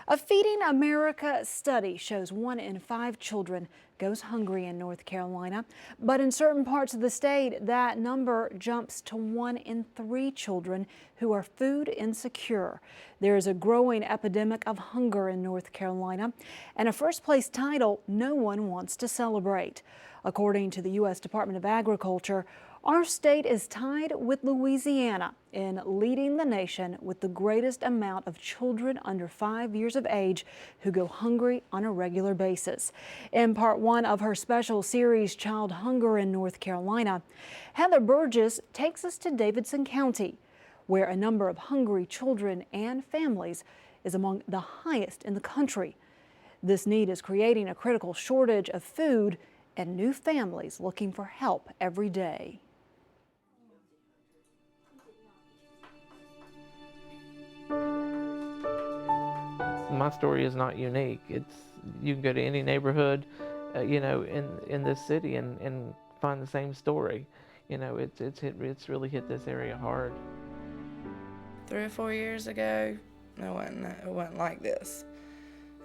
A Feeding America study shows 1 in 5 children goes hungry in North Carolina, but in certain parts of the state, that number jumps to 1 in 3 children who are food insecure. There is a growing epidemic of hunger in North Carolina, and a first-place title no one wants to celebrate. According to the U.S. Department of Agriculture, our state is tied with Louisiana in leading the nation with the greatest amount of children under 5 years of age who go hungry on a regular basis. In part 1 of her special series, Child Hunger in North Carolina, Heather Burgess takes us to Davidson County, where a number of hungry children and families is among the highest in the country. This need is creating a critical shortage of food and new families looking for help every day. My story is not unique. You can go to any neighborhood, in this city and find the same story. It's really hit this area hard. 3 or 4 years ago, it wasn't like this.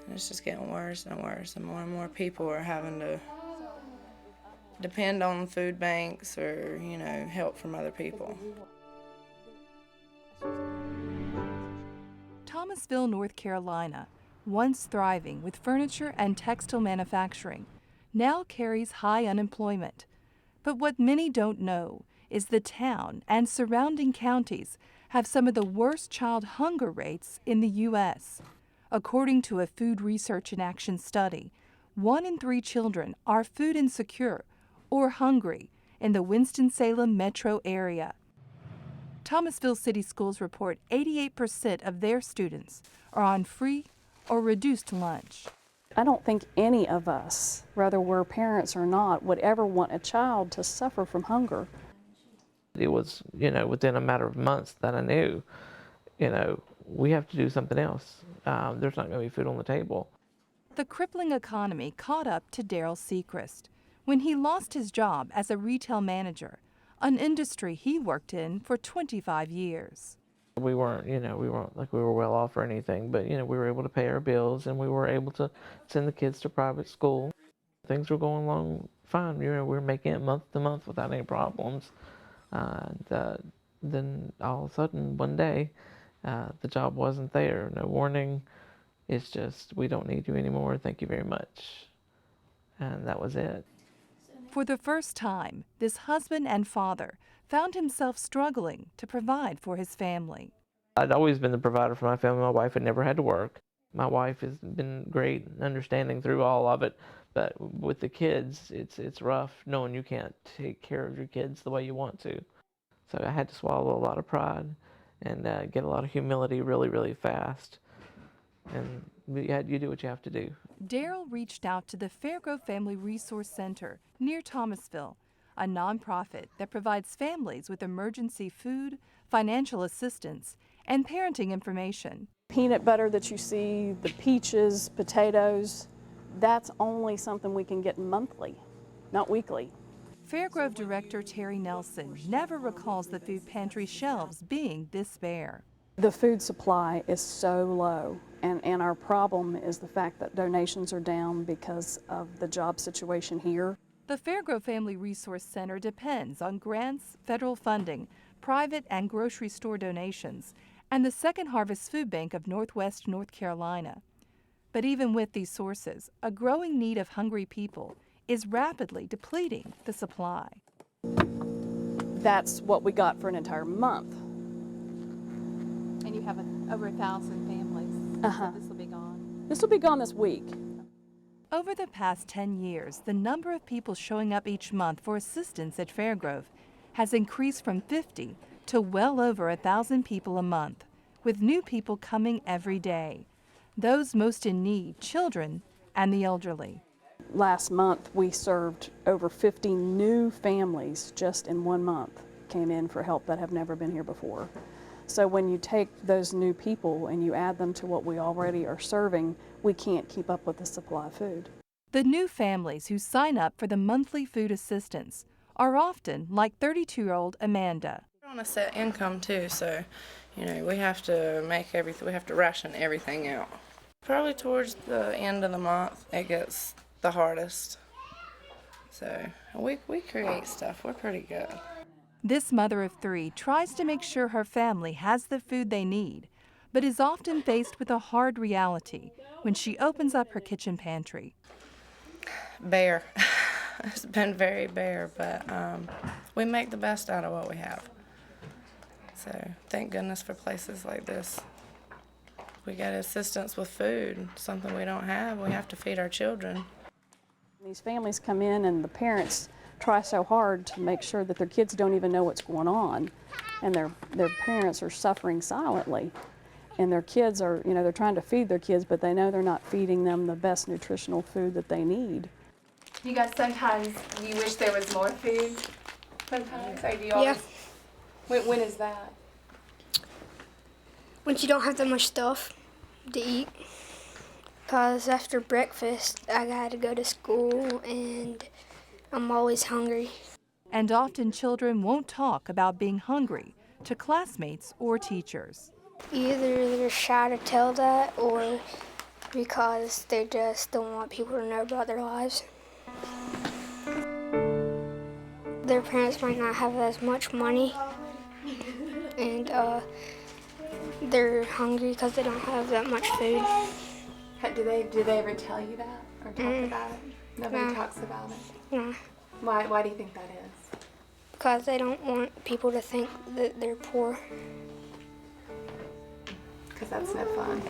And it's just getting worse and worse, and more people are having to depend on food banks or, help from other people. Thomasville, North Carolina, once thriving with furniture and textile manufacturing, now carries high unemployment. But what many don't know is the town and surrounding counties have some of the worst child hunger rates in the U.S. According to a Food Research in Action study, 1 in 3 children are food insecure or hungry in the Winston-Salem metro area. Thomasville City Schools report 88% of their students are on free or reduced lunch. I don't think any of us, whether we're parents or not, would ever want a child to suffer from hunger. It was, within a matter of months that I knew, we have to do something else. There's not going to be food on the table. The crippling economy caught up to Daryl Sechrist when he lost his job as a retail manager, an industry he worked in for 25 years. We weren't like we were well off or anything, but, we were able to pay our bills and we were able to send the kids to private school. Things were going along fine. We were making it month to month without any problems. Then all of a sudden, one day, the job wasn't there. No warning. It's just, we don't need you anymore. Thank you very much. And that was it. For the first time, this husband and father found himself struggling to provide for his family. I'd always been the provider for my family. My wife had never had to work. My wife has been great and understanding through all of it, but with the kids, it's rough knowing you can't take care of your kids the way you want to. So I had to swallow a lot of pride and get a lot of humility really, really fast. And you do what you have to do. Daryl reached out to the Fairgrove Family Resource Center near Thomasville, a nonprofit that provides families with emergency food, financial assistance, and parenting information. Peanut butter that you see, the peaches, potatoes, that's only something we can get monthly, not weekly. Fairgrove Director Terry Nelson never recalls the food pantry shelves being this bare. The food supply is so low, and our problem is the fact that donations are down because of the job situation here. The Fairgrove Family Resource Center depends on grants, federal funding, private and grocery store donations, and the Second Harvest Food Bank of Northwest North Carolina. But even with these sources, a growing need of hungry people is rapidly depleting the supply. That's what we got for an entire month. And you have over 1,000 families. So this will be gone. This will be gone this week. Over the past 10 years, the number of people showing up each month for assistance at Fairgrove has increased from 50 to well over 1,000 people a month, with new people coming every day. Those most in need, children and the elderly. Last month, we served over 50 new families just in 1 month, came in for help that have never been here before. So when you take those new people and you add them to what we already are serving, we can't keep up with the supply of food. The new families who sign up for the monthly food assistance are often like 32-year-old Amanda. We're on a set income too, so we have to ration everything out. Probably towards the end of the month, it gets the hardest. So we create stuff. We're pretty good. This mother of 3 tries to make sure her family has the food they need, but is often faced with a hard reality when she opens up her kitchen pantry. Bare. It's been very bare, but we make the best out of what we have. So thank goodness for places like this. We get assistance with food, something we don't have. We have to feed our children. These families come in and the parents try so hard to make sure that their kids don't even know what's going on, and their parents are suffering silently. And their kids are, they're trying to feed their kids, but they know they're not feeding them the best nutritional food that they need. You guys, sometimes you wish there was more food. Sometimes, or do you always? Yeah. When is that? Once you don't have that much stuff to eat. Because after breakfast, I got to go to school and I'm always hungry. And often children won't talk about being hungry to classmates or teachers. Either they're shy to tell that or because they just don't want people to know about their lives. Their parents might not have as much money and they're hungry because they don't have that much food. Do they ever tell you that or talk about it? Nobody No. talks about it. No, Why do you think that is? because they don't want people to think that they're poor. Because that's no fun.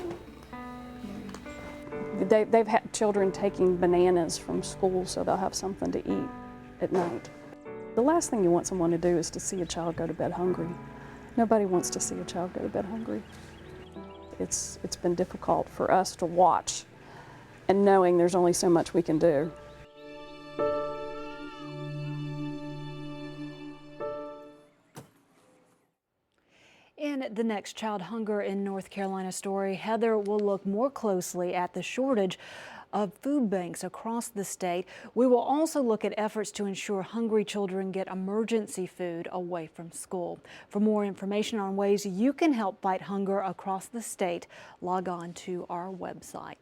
They've had children taking bananas from school so they'll have something to eat at night. The last thing you want someone to do is to see a child go to bed hungry. Nobody wants to see a child go to bed hungry. It's been difficult for us to watch and knowing there's only so much we can do. In the next Child Hunger in North Carolina story, Heather will look more closely at the shortage of food banks across the state. We will also look at efforts to ensure hungry children get emergency food away from school. For more information on ways you can help fight hunger across the state, log on to our website.